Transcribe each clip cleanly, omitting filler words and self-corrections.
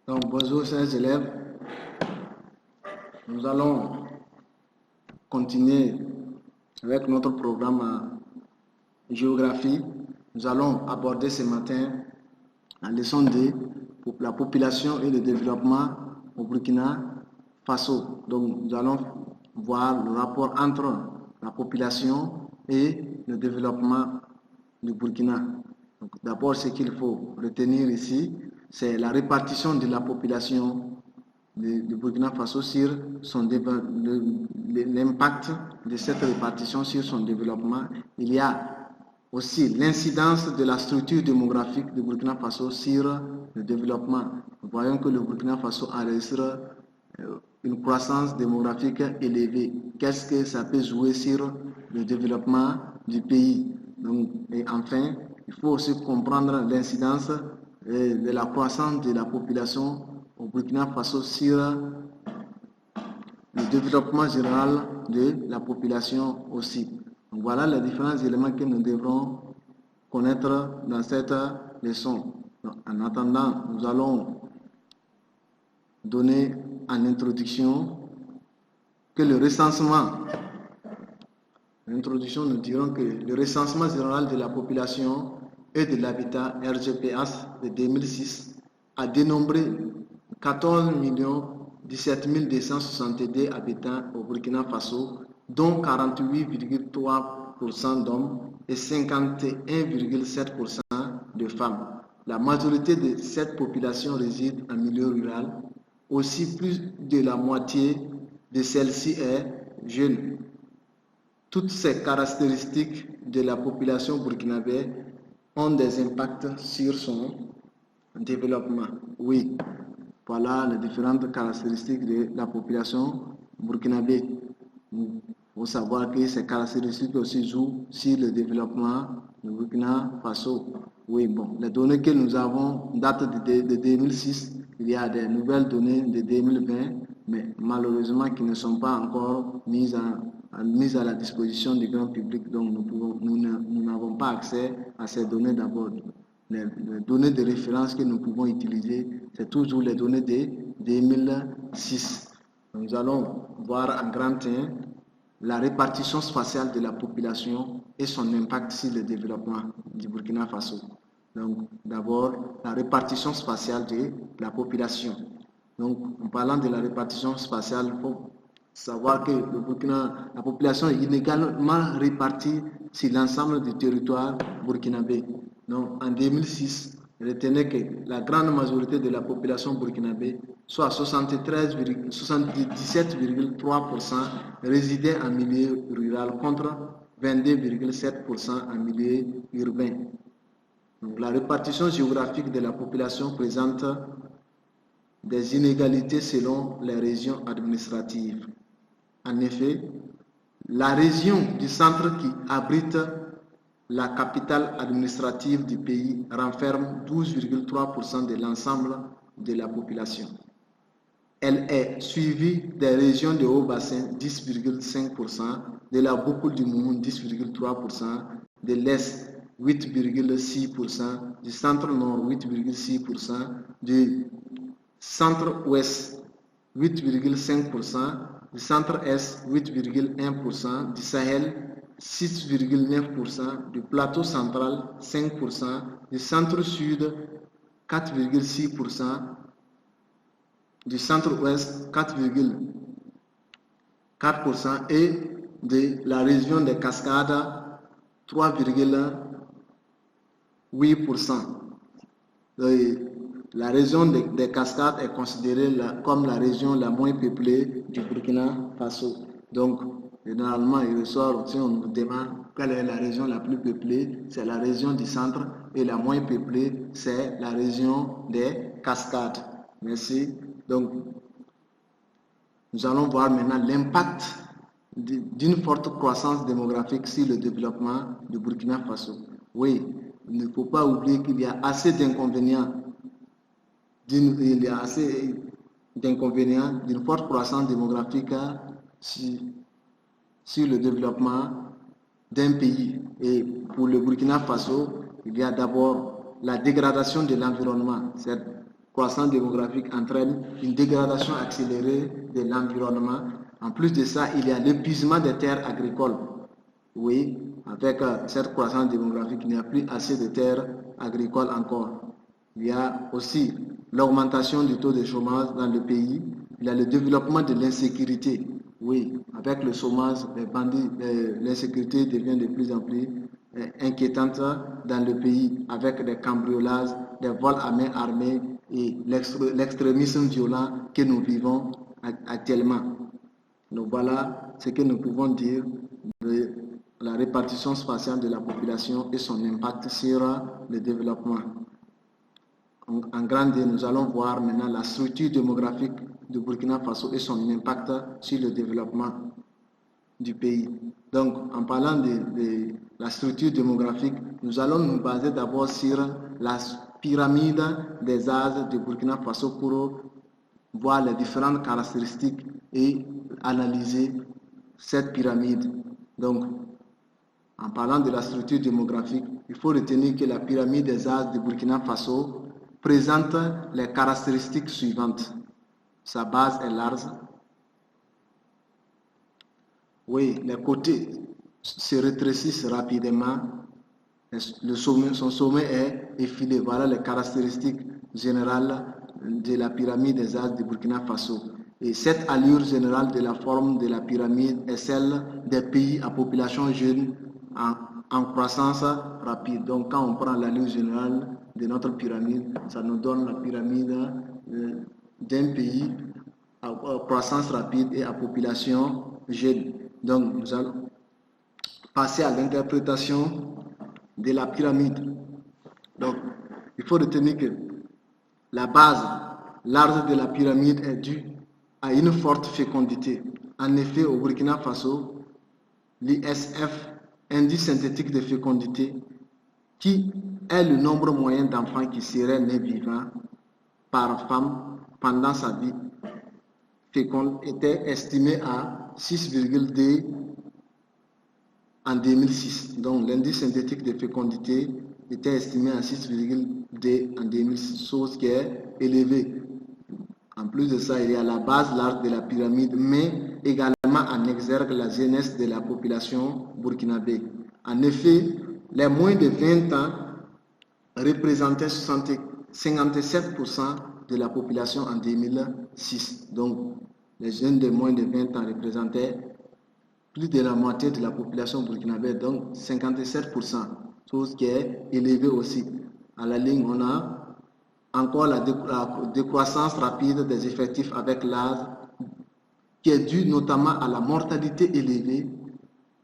Donc, bonjour chers élèves, nous allons continuer avec notre programme géographie. Nous allons aborder ce matin la leçon 2 pour la population et le développement au Burkina Faso. Donc, nous allons voir le rapport entre la population et le développement du Burkina. D'abord, ce qu'il faut retenir ici, c'est la répartition de la population du Burkina Faso sur l'impact de cette répartition sur son développement. Il y a aussi l'incidence de la structure démographique du Burkina Faso sur le développement. Nous voyons que le Burkina Faso enregistre une croissance démographique élevée. Qu'est-ce que ça peut jouer sur le développement du pays? Donc, et enfin, il faut aussi comprendre l'incidence de la croissance de la population au Burkina Faso sur le développement général de la population aussi. Donc, voilà les différents éléments que nous devrons connaître dans cette leçon. Donc, en attendant, nous allons donner en introduction que le recensement, l'introduction, nous dirons que le recensement général de la population et de l'habitat RGPH de 2006 a dénombré 14 17 262 habitants au Burkina Faso, dont 48,3% d'hommes et 51,7% de femmes. La majorité de cette population réside en milieu rural. Aussi, plus de la moitié de celle-ci est jeune. Toutes ces caractéristiques de la population burkinabé ont des impacts sur son développement. Oui, voilà les différentes caractéristiques de la population burkinabé. Il faut savoir que ces caractéristiques aussi jouent sur le développement du Burkina Faso. Oui, bon, les données que nous avons datent de 2006. Il y a des nouvelles données de 2020, mais malheureusement qui ne sont pas encore mises à la disposition du grand public. Donc nous n'avons pas accès à ces données d'abord. Les données de référence que nous pouvons utiliser, c'est toujours les données de 2006. Nous allons voir en grand 1 la répartition spatiale de la population et son impact sur le développement du Burkina Faso. Donc, d'abord, la répartition spatiale de la population. Donc, en parlant de la répartition spatiale, il faut savoir que le Burkina, la population est inégalement répartie sur l'ensemble du territoire burkinabé. Donc, en 2006, retenez que la grande majorité de la population burkinabé, soit 77,3%, résidait en milieu rural contre 22,7% en milieu urbain. Donc, la répartition géographique de la population présente des inégalités selon les régions administratives. En effet, la région du centre qui abrite la capitale administrative du pays renferme 12,3% de l'ensemble de la population. Elle est suivie des régions de haut bassin 10,5%, de la boucle du Moumoun 10,3%, de l'Est 8,6%, du centre-nord 8,6%, du centre-ouest 8,5%, du centre-est 8,1%, du Sahel 6,9%, du plateau central 5%, du centre-sud 4,6%, du centre-ouest 4,4% et de la région des Cascades 3,8%. La région des Cascades est considérée comme la région la moins peuplée du Burkina Faso. Donc, généralement, il ressort, si on nous demande quelle est la région la plus peuplée, c'est la région du centre, et la moins peuplée, c'est la région des Cascades. Merci. Donc, nous allons voir maintenant l'impact d'une forte croissance démographique sur le développement du Burkina Faso. Oui, il ne faut pas oublier qu'il y a assez d'inconvénients d'une forte croissance démographique sur le développement d'un pays. Et pour le Burkina Faso, il y a d'abord la dégradation de l'environnement. croissance démographique entraîne une dégradation accélérée de l'environnement. En plus de ça, il y a l'épuisement des terres agricoles. Oui, avec cette croissance démographique, il n'y a plus assez de terres agricoles encore. Il y a aussi l'augmentation du taux de chômage dans le pays. Il y a le développement de l'insécurité. Oui, avec le chômage, les bandits, l'insécurité devient de plus en plus inquiétante dans le pays, avec des cambriolages, des vols à main armée et l'extrémisme violent que nous vivons actuellement. Donc voilà ce que nous pouvons dire de la répartition spatiale de la population et son impact sur le développement. En grande, nous allons voir maintenant la structure démographique du Burkina Faso et son impact sur le développement du pays. Donc, en parlant de la structure démographique, nous allons nous baser d'abord sur la pyramide des âges du Burkina Faso pour voir les différentes caractéristiques et analyser cette pyramide. Donc, en parlant de la structure démographique, il faut retenir que la pyramide des âges du Burkina Faso présente les caractéristiques suivantes. Sa base est large. Oui, les côtés se rétrécissent rapidement. Son sommet est effilé. Voilà les caractéristiques générales de la pyramide des âges du Burkina Faso. Et cette allure générale de la forme de la pyramide est celle des pays à population jeune en croissance rapide. Donc, quand on prend l'allure générale de notre pyramide, ça nous donne la pyramide d'un pays à croissance rapide et à population jeune. Donc, nous allons passer à l'interprétation de la pyramide. Donc, il faut retenir que la base large de la pyramide est due à une forte fécondité. En effet, au Burkina Faso, l'ISF, indice synthétique de fécondité, qui est le nombre moyen d'enfants qui seraient nés vivants par femme pendant sa vie féconde, était estimé à 6,2 en 2006. Donc l'indice synthétique de fécondité était estimé à 6,2 en 2006, chose qui est élevée. En plus de ça, il y a la base large de la pyramide, mais également en exergue la jeunesse de la population burkinabé. En effet, les moins de 20 ans représentaient 57% de la population en 2006. Donc, les jeunes de moins de 20 ans représentaient plus de la moitié de la population burkinabé, donc 57%, chose qui est élevée aussi. À la ligne, on a encore la décroissance rapide des effectifs avec l'âge, qui est due notamment à la mortalité élevée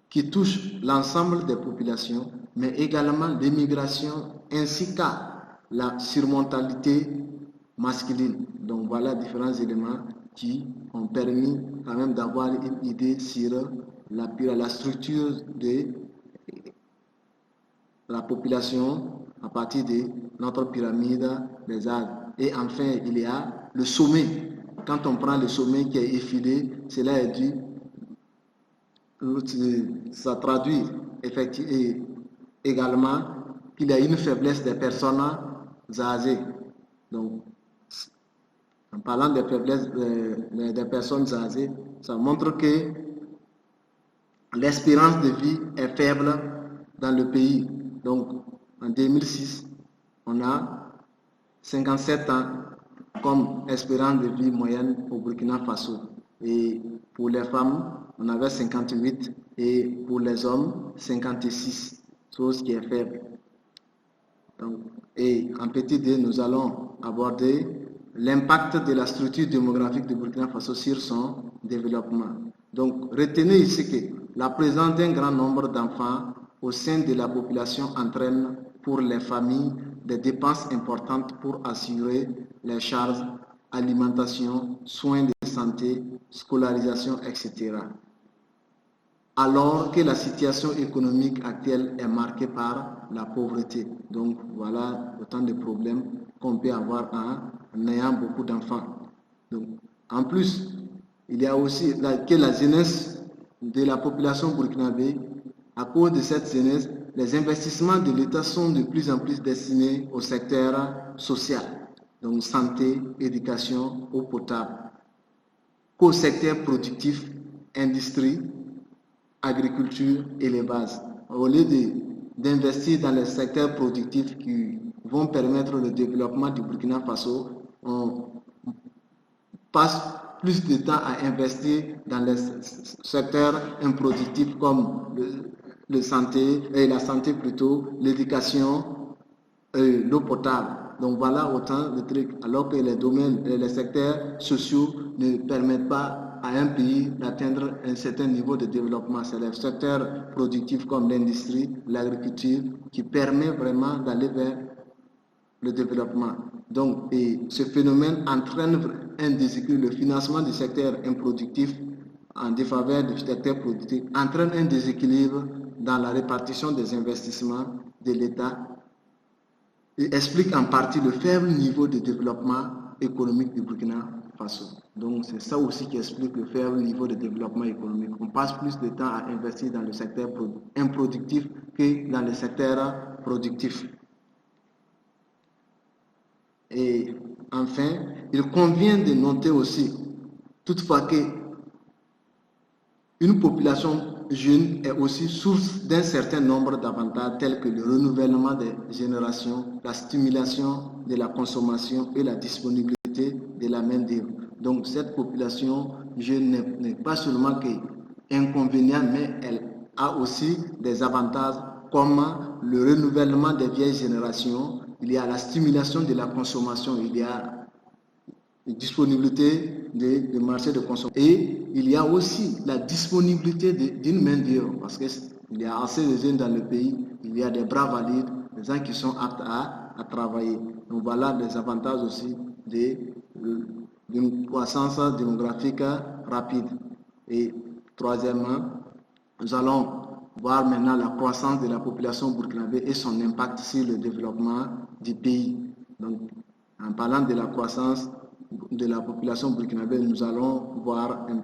qui touche l'ensemble des populations, mais également l'immigration ainsi qu'à la surmortalité masculine. Donc voilà différents éléments qui ont permis quand même d'avoir une idée sur la structure de la population à partir de notre pyramide des âges. Et enfin, il y a le sommet. Quand on prend le sommet qui est effilé, cela est dû, ça traduit effectivement également qu'il y a une faiblesse des personnes âgées. Donc, en parlant des faiblesses des personnes âgées, ça montre que l'espérance de vie est faible dans le pays. Donc, en 2006, on a 57 ans comme espérance de vie moyenne au Burkina Faso. Et pour les femmes, on avait 58 et pour les hommes, 56, chose qui est faible. Donc, et en petit d, nous allons aborder l'impact de la structure démographique du Burkina Faso sur son développement. Donc, retenez ici que la présence d'un grand nombre d'enfants au sein de la population entraîne pour les familles des dépenses importantes pour assurer les charges, alimentation, soins de santé, scolarisation, etc. Alors que la situation économique actuelle est marquée par la pauvreté. Donc voilà autant de problèmes qu'on peut avoir en ayant beaucoup d'enfants. Donc, en plus, il y a aussi que la jeunesse de la population burkinabé. À cause de cette jeunesse, les investissements de l'État sont de plus en plus destinés au secteur social. donc santé, éducation, eau potable. Qu'au secteur productif, industrie, agriculture et les bases. Au lieu d'investir dans les secteurs productifs qui vont permettre le développement du Burkina Faso, on passe plus de temps à investir dans les secteurs improductifs comme la santé plutôt, l'éducation, l'eau potable. Donc voilà autant de trucs, alors que les secteurs sociaux ne permettent pas à un pays d'atteindre un certain niveau de développement. C'est les secteurs productifs comme l'industrie, l'agriculture qui permet vraiment d'aller vers le développement. Donc, ce phénomène entraîne un déséquilibre. Le financement du secteur improductif en défaveur du secteur productif entraîne un déséquilibre dans la répartition des investissements de l'État et explique en partie le faible niveau de développement économique du Burkina Faso. Donc, c'est ça aussi qui explique le faible niveau de développement économique. On passe plus de temps à investir dans le secteur improductif que dans le secteur productif. Et enfin, il convient de noter aussi, toutefois, qu'une population jeune est aussi source d'un certain nombre d'avantages tels que le renouvellement des générations, la stimulation de la consommation et la disponibilité de la main-d'œuvre. Donc cette population jeune n'est pas seulement qu'inconvénient, mais elle a aussi des avantages comme le renouvellement des vieilles générations, il y a la stimulation de la consommation, il y a la disponibilité des marchés de consommation et il y a aussi la disponibilité d'une main-d'œuvre parce qu'il y a assez de jeunes dans le pays, il y a des bras valides, des gens qui sont aptes à travailler. Donc voilà les avantages aussi d'une croissance démographique rapide. Et troisièmement, nous allons voir maintenant la croissance de la population burkinabé et son impact sur le développement du pays. Donc, en parlant de la croissance de la population burkinabé, nous allons voir un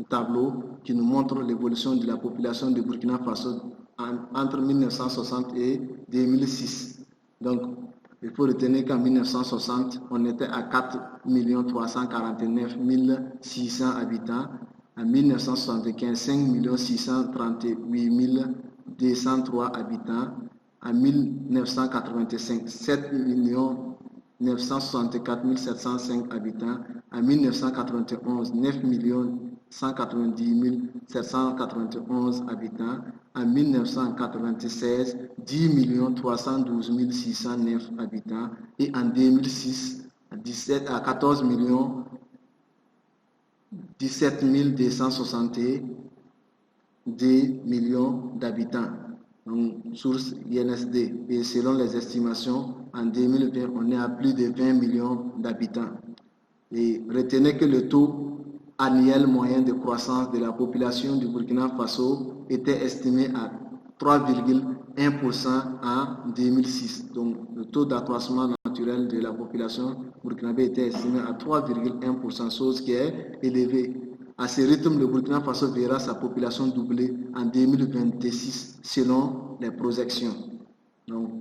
tableau qui nous montre l'évolution de la population de Burkina Faso entre 1960 et 2006. Donc, il faut retenir qu'en 1960, on était à 4 349 600 habitants. En 1975, 5 638 203 habitants. En 1985, 7 964 705 habitants. En 1991, 9 190 791 habitants. En 1996, 10 312 609 habitants. Et en 2006, 14 17 262 millions d'habitants. Donc, source INSD. Et selon les estimations, en 2020, on est à plus de 20 millions d'habitants. Et retenez que le taux annuel moyen de croissance de la population du Burkina Faso était estimé à 3,1% en 2006. Donc, le taux d'accroissement naturel de la population burkinabé était estimé à 3,1%, chose qui est élevée. À ce rythme, le Burkina Faso verra sa population doubler en 2026 selon les projections. Donc,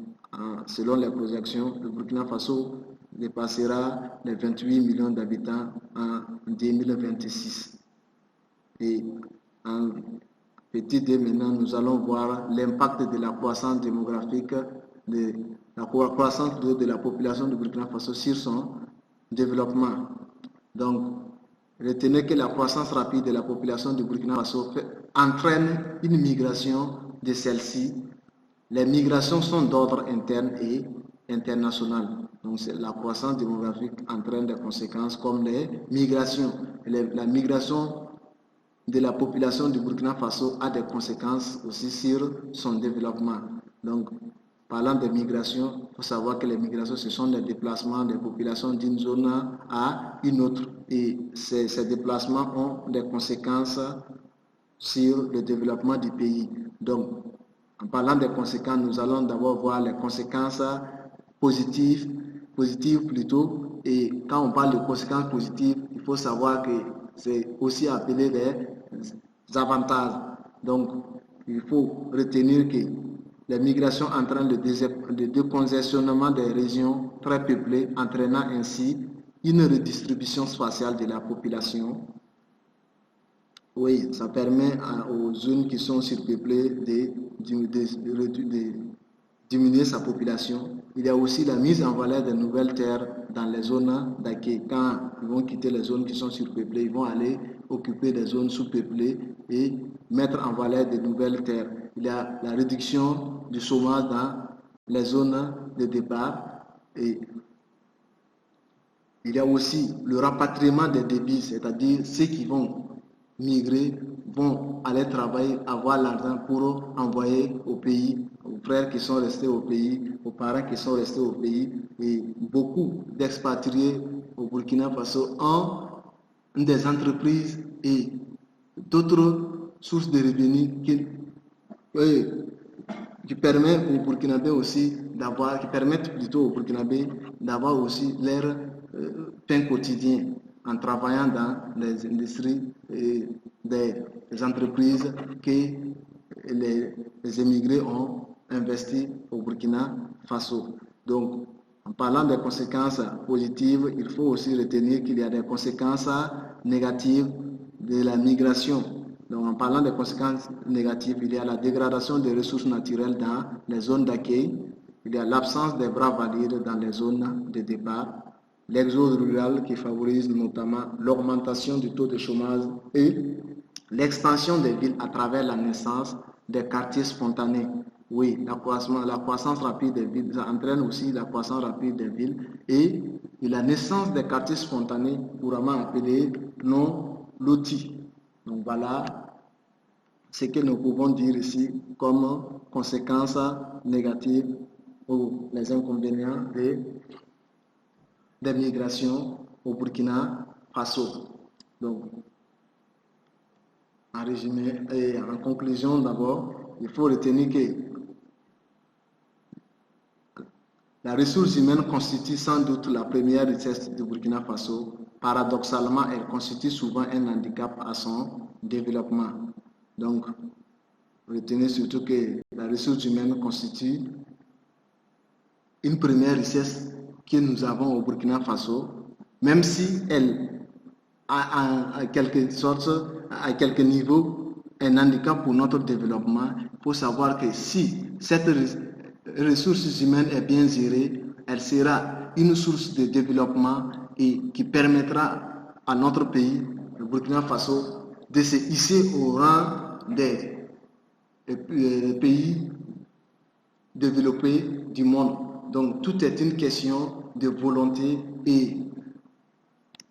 selon les projections, le Burkina Faso dépassera les 28 millions d'habitants en 2026. Et en petit d maintenant, nous allons voir l'impact de la croissance démographique, de la croissance de la population du Burkina Faso sur son développement. Donc, retenez que la croissance rapide de la population du Burkina Faso entraîne une migration de celle-ci. Les migrations sont d'ordre interne et international. Donc, la croissance démographique entraîne des conséquences comme les migrations. La migration de la population du Burkina Faso a des conséquences aussi sur son développement. Donc, parlant de migration, il faut savoir que les migrations, ce sont des déplacements des populations d'une zone à une autre. Et ces déplacements ont des conséquences sur le développement du pays. Donc, en parlant des conséquences, nous allons d'abord voir les conséquences positives plutôt. Et quand on parle de conséquences positives, il faut savoir que c'est aussi appelé des avantages. Donc, il faut retenir que Les migrations entraînent le décongestionnement des régions très peuplées, entraînant ainsi une redistribution spatiale de la population. Oui, ça permet aux zones qui sont surpeuplées de diminuer sa population. Il y a aussi la mise en valeur de nouvelles terres dans les zones d'accueil. Quand ils vont quitter les zones qui sont surpeuplées, ils vont aller occuper des zones sous-peuplées et mettre en valeur de nouvelles terres. Il y a la réduction du chômage dans les zones de départ et il y a aussi le rapatriement des débits, c'est-à-dire ceux qui vont migrer vont aller travailler, avoir l'argent pour envoyer au pays, aux frères qui sont restés au pays, aux parents qui sont restés au pays. Et beaucoup d'expatriés au Burkina Faso ont des entreprises et d'autres sources de revenus qui permettent aux Burkinabés aussi d'avoir, qui permettent plutôt aux Burkinabés d'avoir aussi leur pain quotidien en travaillant dans les industries et des entreprises que les émigrés ont investi au Burkina Faso. Donc, en parlant des conséquences positives, il faut aussi retenir qu'il y a des conséquences négatives de la migration. Donc, en parlant des conséquences négatives, il y a la dégradation des ressources naturelles dans les zones d'accueil, il y a l'absence des bras valides dans les zones de départ, l'exode rural qui favorise notamment l'augmentation du taux de chômage et l'expansion des villes à travers la naissance des quartiers spontanés. Oui, la croissance rapide des villes, ça entraîne aussi la croissance rapide des villes et la naissance des quartiers spontanés, couramment appelés non lotis. Donc voilà ce que nous pouvons dire ici comme conséquences négatives ou les inconvénients des migrations au Burkina Faso. Donc, en résumé et en conclusion d'abord, il faut retenir que la ressource humaine constitue sans doute la première richesse du Burkina Faso. Paradoxalement, elle constitue souvent un handicap à son développement. Donc, retenez surtout que la ressource humaine constitue une première richesse que nous avons au Burkina Faso, même si elle a en quelque sorte, à quelques niveaux, un handicap pour notre développement. Il faut savoir que si cette ressource humaine est bien gérée, elle sera une source de développement et qui permettra à notre pays, le Burkina Faso, de se hisser au rang des pays développés du monde. Donc tout est une question de volonté et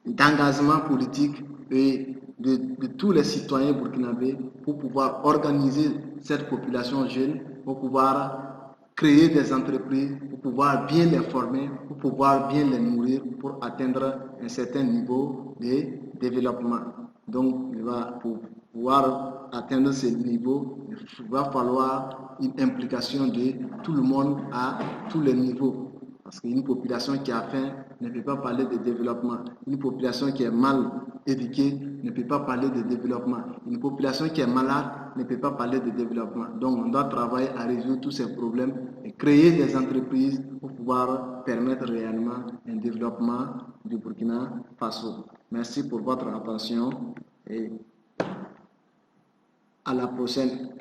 d'engagement politique et de tous les citoyens burkinabés pour pouvoir organiser cette population jeune, pour pouvoir créer des entreprises, pour pouvoir bien les former, pour pouvoir bien les nourrir, pour atteindre un certain niveau de développement. Donc, pour pouvoir atteindre ce niveau, il va falloir une implication de tout le monde à tous les niveaux. Parce qu'une population qui a faim ne peut pas parler de développement. Une population qui est mal éduquée ne peut pas parler de développement. Une population qui est malade ne peut pas parler de développement. Donc on doit travailler à résoudre tous ces problèmes et créer des entreprises pour pouvoir permettre réellement un développement du Burkina Faso. Merci pour votre attention et à la prochaine.